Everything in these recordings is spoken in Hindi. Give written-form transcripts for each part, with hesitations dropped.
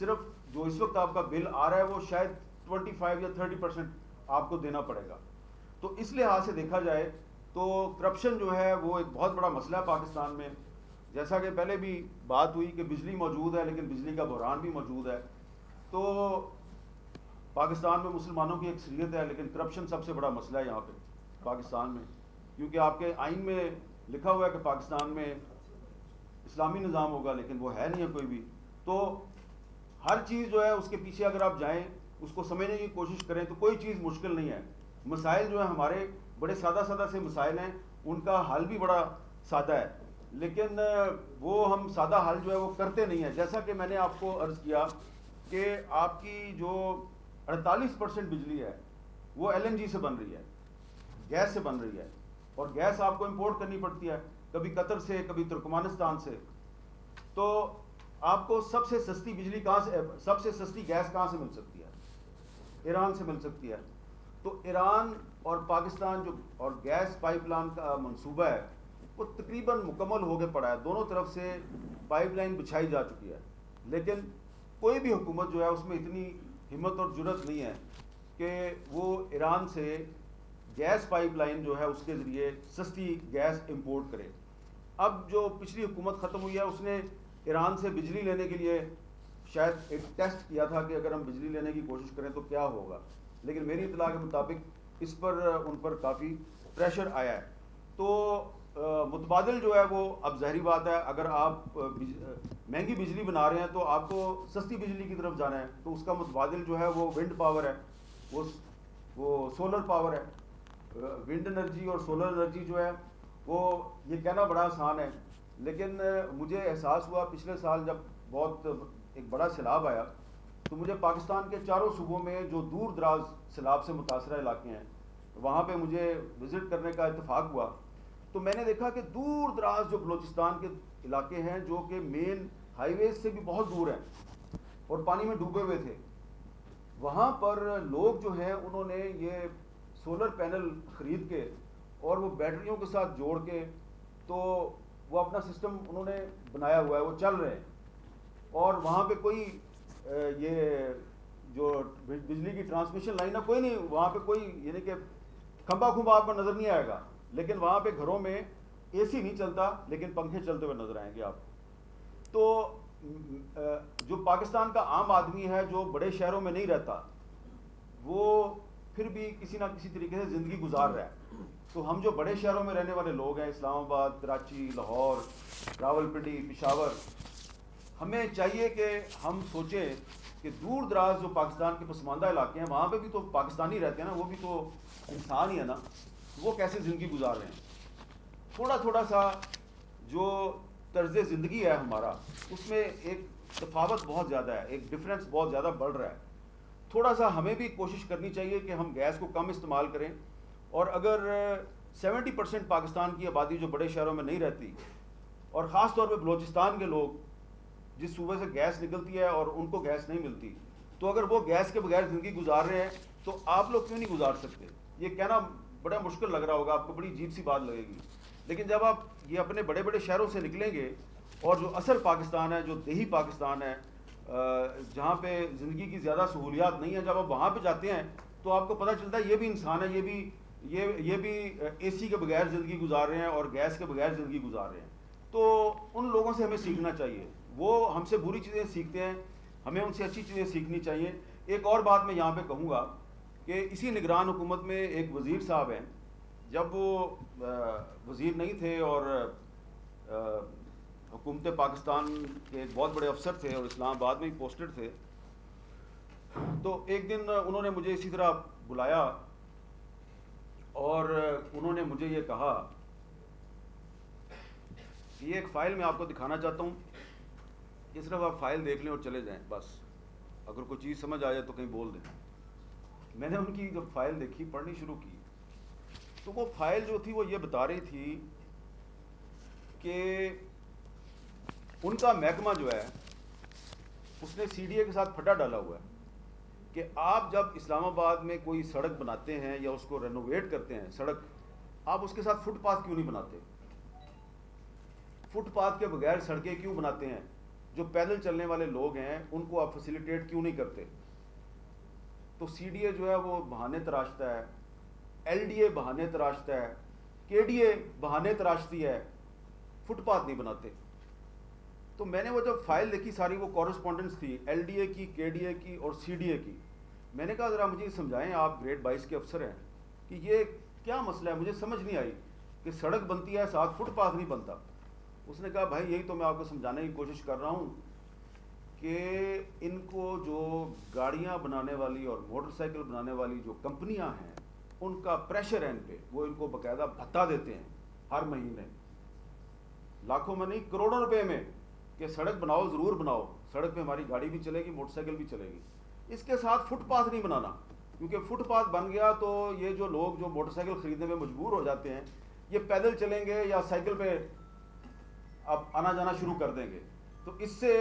सिर्फ जो इस वक्त आपका बिल आ रहा है वो शायद 25 या 30% आपको देना पड़ेगा। तो इस लिहाज से देखा जाए तो करप्शन जो है वो एक बहुत बड़ा मसला है पाकिस्तान में। जैसा कि पहले भी बात हुई कि बिजली मौजूद है लेकिन बिजली का बहरान भी मौजूद है। तो पाकिस्तान में मुसलमानों की अक्सरियत है लेकिन करप्शन सबसे बड़ा मसला है यहाँ पे पाकिस्तान में, क्योंकि आपके आइन में लिखा हुआ है कि पाकिस्तान में इस्लामी निज़ाम होगा लेकिन वो है नहीं है कोई भी। तो हर चीज़ जो है उसके पीछे अगर आप जाएं, उसको समझने की कोशिश करें तो कोई चीज़ मुश्किल नहीं है। मसाइल जो है हमारे बड़े सादा सादा से मसाइल हैं, उनका हल भी बड़ा सादा है, लेकिन वो हम सादा हल जो है वो करते नहीं है। जैसा कि मैंने आपको अर्ज़ किया कि आपकी जो 48% बिजली है वो LNG से बन रही है, गैस से बन रही है, और गैस आपको इंपोर्ट करनी पड़ती है, कभी कतर से, कभी तुर्कमानिस्तान से। तो आपको सबसे सस्ती बिजली कहाँ से, सबसे सस्ती गैस कहाँ से मिल सकती है? ईरान से मिल सकती है। तो ईरान और पाकिस्तान जो और गैस पाइपलाइन का मंसूबा है वो तकरीबन मुकम्मल होकर पड़ा है, दोनों तरफ से पाइपलाइन बिछाई जा चुकी है, लेकिन कोई भी हुकूमत जो है उसमें इतनी हिम्मत और जुर्रत नहीं है कि वो ईरान से गैस पाइपलाइन जो है उसके ज़रिए सस्ती गैस इंपोर्ट करे। अब जो पिछली हुकूमत ख़त्म हुई है उसने ईरान से बिजली लेने के लिए शायद एक टेस्ट किया था कि अगर हम बिजली लेने की कोशिश करें तो क्या होगा, लेकिन मेरी इतला के मुताबिक इस पर उन पर काफ़ी प्रेशर आया है। तो मुतबादिल जो है वो अब ज़ाहिरी बात है, अगर आप महंगी बिजली बना रहे हैं तो आपको सस्ती बिजली की तरफ जाना है, तो उसका मुतबादिल जो है वो विंड पावर है, वो सोलर पावर है। विंड एनर्जी और सोलर एनर्जी जो है वो ये कहना बड़ा आसान है, लेकिन मुझे एहसास हुआ पिछले साल जब बहुत एक बड़ा सैलाब आया तो मुझे पाकिस्तान के चारों सूबों में जो दूर दराज सैलाब से मुतासरा इलाके हैं वहाँ पे मुझे विज़िट करने का इत्तेफाक हुआ। तो मैंने देखा कि दूर दराज जो बलूचिस्तान के इलाके हैं जो कि मेन हाईवे से भी बहुत दूर हैं और पानी में डूबे हुए थे, वहाँ पर लोग जो हैं उन्होंने ये सोलर पैनल ख़रीद के और वो बैटरियों के साथ जोड़ के तो वो अपना सिस्टम उन्होंने बनाया हुआ है, वो चल रहे हैं। और वहाँ पे कोई ये जो बिजली की ट्रांसमिशन लाइन है कोई नहीं, वहाँ पे कोई यानी कि खंबा खुंबा आपको नज़र नहीं आएगा, लेकिन वहाँ पे घरों में AC नहीं चलता लेकिन पंखे चलते हुए नज़र आएंगे आपको। तो जो पाकिस्तान का आम आदमी है जो बड़े शहरों में नहीं रहता, वो फिर भी किसी ना किसी तरीके से ज़िंदगी गुजार रहा है। तो हम जो बड़े शहरों में रहने वाले लोग हैं, इस्लामाबाद, कराची, लाहौर, रावलपिंडी, पेशावर, हमें चाहिए कि हम सोचें कि दूर दराज जो पाकिस्तान के पसमानदा इलाके हैं वहाँ पे भी तो पाकिस्तानी रहते हैं ना, वो भी तो इंसान ही है ना, वो कैसे ज़िंदगी गुजार रहे हैं। थोड़ा थोड़ा सा जो तर्ज़ ज़िंदगी है हमारा उसमें एक तफावत बहुत ज़्यादा है, एक डिफरेंस बहुत ज़्यादा बढ़ रहा है। थोड़ा सा हमें भी कोशिश करनी चाहिए कि हम गैस को कम इस्तेमाल करें, और अगर 70% पाकिस्तान की आबादी जो बड़े शहरों में नहीं रहती और ख़ास तौर पर बलूचिस्तान के लोग जिस सूबे से गैस निकलती है और उनको गैस नहीं मिलती, तो अगर वो गैस के बगैर ज़िंदगी गुजार रहे हैं तो आप लोग क्यों नहीं गुजार सकते? ये कहना बड़ा मुश्किल लग रहा होगा आपको, बड़ी अजीब सी बात लगेगी, लेकिन जब आप ये अपने बड़े बड़े शहरों से निकलेंगे और जो असल पाकिस्तान है, जो देही पाकिस्तान है, जहाँ पे ज़िंदगी की ज़्यादा सहूलियात नहीं है, जब आप वहाँ पे जाते हैं तो आपको पता चलता है ये भी इंसान है, ये भी AC के बगैर ज़िंदगी गुजार रहे हैं और गैस के बगैर ज़िंदगी गुजार रहे हैं। तो उन लोगों से हमें सीखना चाहिए, वो हमसे बुरी चीज़ें सीखते हैं, हमें उनसे अच्छी चीज़ें सीखनी चाहिए। एक और बात मैं यहाँ पे कहूँगा कि इसी निगरान हुकूमत में एक वज़ीर साहब हैं, जब वो वज़ीर नहीं थे और हुकूमत पाकिस्तान के एक बहुत बड़े अफसर थे और इस्लामाबाद में ही पोस्टेड थे, तो एक दिन उन्होंने मुझे इसी तरह बुलाया और उन्होंने मुझे ये कहा कि ये एक फ़ाइल मैं आपको दिखाना चाहता हूँ, ये सिर्फ आप फाइल देख लें और चले जाएं बस, अगर कोई चीज़ समझ आ जाए तो कहीं बोल दें। मैंने उनकी जब फाइल देखी, पढ़नी शुरू की, तो वो फाइल जो थी वो ये बता रही थी कि उनका महकमा जो है उसने CDA के साथ फटा डाला हुआ है कि आप जब इस्लामाबाद में कोई सड़क बनाते हैं या उसको रेनोवेट करते हैं सड़क, आप उसके साथ फुटपाथ क्यों नहीं बनाते? फुटपाथ के बगैर सड़कें क्यों बनाते हैं? जो पैदल चलने वाले लोग हैं उनको आप फैसिलिटेट क्यों नहीं करते? तो सीडीए जो है वो बहाने तराशता है, एलडीए बहाने तराशता है, केडीए बहाने तराशती है, फुटपाथ नहीं बनाते। तो मैंने वो जब फाइल देखी सारी, वो कॉरेस्पॉन्डेंस थी एलडीए की, केडीए की और सीडीए की। मैंने कहा ज़रा मुझे समझाएं, आप ग्रेड 22 के अफसर हैं, कि ये क्या मसला है, मुझे समझ नहीं आई कि सड़क बनती है साथ फुटपाथ नहीं बनता। उसने कहा भाई यही तो मैं आपको समझाने की कोशिश कर रहा हूँ कि इनको जो गाड़ियाँ बनाने वाली और मोटरसाइकिल बनाने वाली जो कंपनियाँ हैं उनका प्रेशर है इन पे, वो इनको बाकायदा भत्ता देते हैं हर महीने, लाखों में नहीं करोड़ों रुपए में, कि सड़क बनाओ, ज़रूर बनाओ, सड़क पे हमारी गाड़ी भी चलेगी, मोटरसाइकिल भी चलेगी। इसके साथ फुटपाथ नहीं बनाना, क्योंकि फुटपाथ बन गया तो ये जो लोग जो मोटरसाइकिल ख़रीदने में मजबूर हो जाते हैं, ये पैदल चलेंगे या साइकिल पे अब आना जाना शुरू कर देंगे। तो इससे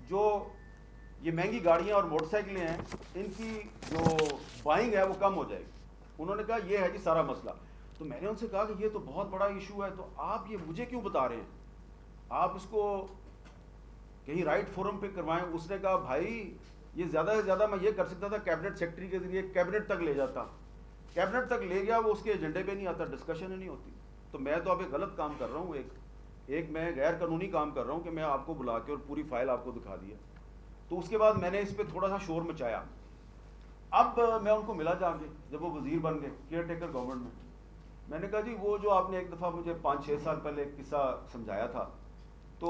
जो ये महंगी गाड़ियाँ और मोटरसाइकिलें हैं, इनकी जो बाइंग है वो कम हो जाएगी। उन्होंने कहा ये है जी सारा मसला। तो मैंने उनसे कहा कि ये तो बहुत बड़ा इशू है, तो आप ये मुझे क्यों बता रहे हैं, आप इसको कहीं राइट फोरम पे करवाएं। उसने कहा भाई ये ज़्यादा से ज़्यादा मैं ये कर सकता था, कैबिनेट सेक्रेटरी के जरिए कैबिनेट तक ले जाता, कैबिनेट तक ले गया, वो उसके एजेंडे पे नहीं आता, डिस्कशन ही नहीं होती। तो मैं तो अब एक गलत काम कर रहा हूँ, एक मैं गैर कानूनी काम कर रहा हूँ कि मैं आपको बुला के और पूरी फाइल आपको दिखा दिया। तो उसके बाद मैंने इस पर थोड़ा सा शोर मचाया। अब मैं उनको मिला जाके, जब वो वजीर बन गए केयर टेकर गवर्नमेंट में, मैंने कहा जी वो जो आपने एक दफ़ा मुझे 5-6 साल पहले एक किस्सा समझाया था, तो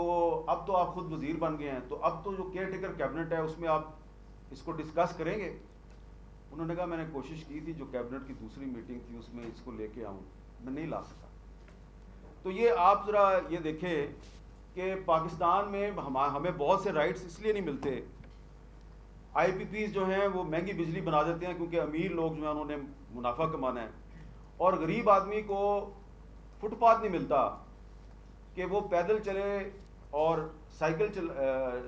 अब तो आप खुद वजीर बन गए हैं, तो अब तो जो केयर टेकर कैबिनेट है उसमें आप इसको डिस्कस करेंगे? उन्होंने कहा मैंने कोशिश की थी, जो कैबिनेट की दूसरी मीटिंग थी उसमें इसको लेके आऊँ, मैं नहीं ला सका। तो ये आप ज़रा ये देखें कि पाकिस्तान में हमें बहुत से राइट्स इसलिए नहीं मिलते। आईपीपीज़ जो हैं वो महंगी बिजली बना देते हैं क्योंकि अमीर लोग जो हैं उन्होंने मुनाफा कमाना है, और गरीब आदमी को फुटपाथ नहीं मिलता कि वो पैदल चले और साइकिल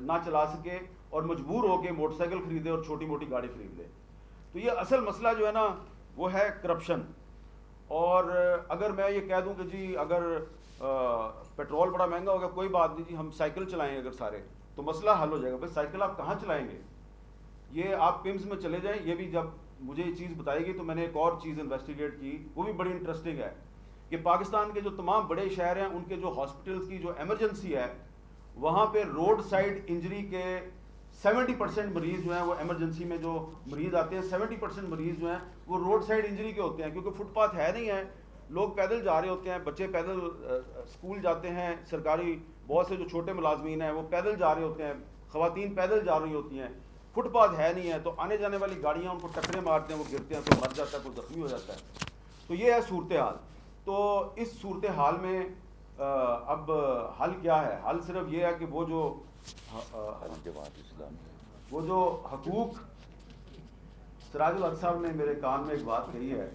ना चला सके और मजबूर हो के मोटरसाइकिल ख़रीदे और छोटी मोटी गाड़ी ख़रीद ले। तो ये असल मसला जो है ना वो है करप्शन। और अगर मैं ये कह दूं कि जी अगर पेट्रोल बड़ा महंगा होगा, कोई बात नहीं जी, हम साइकिल चलाएंगे अगर सारे, तो मसला हल हो जाएगा। भाई साइकिल आप कहाँ चलाएंगे? ये आप पिम्स में चले जाएं। ये भी जब मुझे ये चीज़ बताएगी तो मैंने एक और चीज़ इन्वेस्टिगेट की, वो भी बड़ी इंटरेस्टिंग है, कि पाकिस्तान के जो तमाम बड़े शहर हैं उनके जो हॉस्पिटल्स की जो एमरजेंसी है, वहाँ पे रोड साइड इंजरी के 70% मरीज़ जो हैं वो एमरजेंसी में जो मरीज़ आते हैं, 70% मरीज़ जो हैं वो रोड साइड इंजरी के होते हैं, क्योंकि फुटपाथ है नहीं है, लोग पैदल जा रहे होते हैं, बच्चे पैदल स्कूल जाते हैं, सरकारी बहुत से जो छोटे मुलाजमीन हैं वो पैदल जा रहे होते हैं, ख़वातीन पैदल जा रही होती हैं, फुटपाथ है नहीं है, तो आने जाने वाली गाड़ियाँ उनको टक्करें मारते हैं, वो गिरते हैं, तो मर जाता है, कोई ज़ख्मी हो जाता है। तो ये है सूरत हाल। तो इस सूरत हाल में अब हल क्या है? हल सिर्फ ये है कि वो जो हकूक, सिराजुल हक साहब ने मेरे कान में एक बात कही है,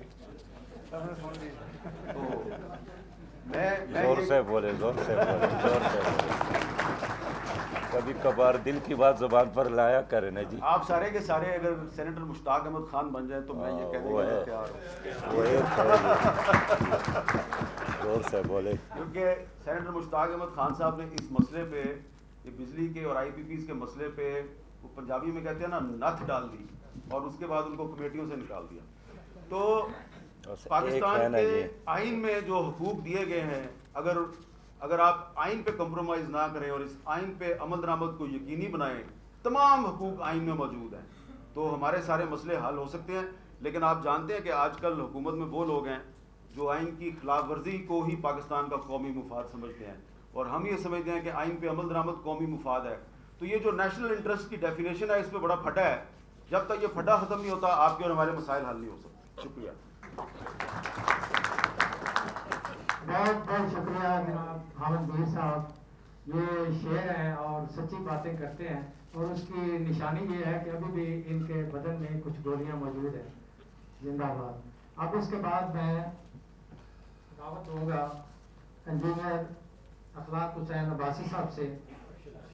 तो मैं जोर से बोले कभी कभार दिल की बात जुबान पर लाया करें ना जी। आप सारे के सारे अगर सेनेटर मुश्ताक अहमद खान बन जाए तो मैं ये कहने के लिए तैयार हूँ। जोर से बोले, क्योंकि सेनेटर मुश्ताक अहमद खान साहब ने इस मसले पे, ये बिजली के और आईपीपीज़ के मसले पे, वो पंजाबी में कहते हैं ना, नथ डाल दी और उसके बाद उनको कमेटियों से निकाल दिया। तो पाकिस्तान के आइन में जो हुकूक दिए गए हैं, अगर आप आइन पे कंप्रोमाइज़ ना करें और इस आइन पे अमल दरामद को यकीनी बनाएं, तमाम हुकूक आइन में मौजूद हैं, तो हमारे सारे मसले हल हो सकते हैं। लेकिन आप जानते हैं कि आजकल हुकूमत में वो लोग हैं जो आइन की खिलाफ वर्जी को ही पाकिस्तान का कौमी मुफाद समझते हैं, और हम ये समझते हैं कि आइन पे अमल दरामद कौमी मुफाद है। तो ये जो नेशनल इंटरेस्ट की डेफिनेशन है, इस पर बड़ा फटा है। जब तक ये फटा ख़त्म नहीं होता, आपके और हमारे मसाइल हल नहीं हो सकते। शुक्रिया। बहुत बहुत शुक्रिया हामिद मीर साहब। ये शेर हैं और सच्ची बातें करते हैं, और उसकी निशानी ये है कि अभी भी इनके बदन में कुछ गोलियां मौजूद हैं। जिंदाबाद। अब उसके बाद मैं दावत दूंगा इंजीनियर अखलाक हुसैन अब्बासी साहब से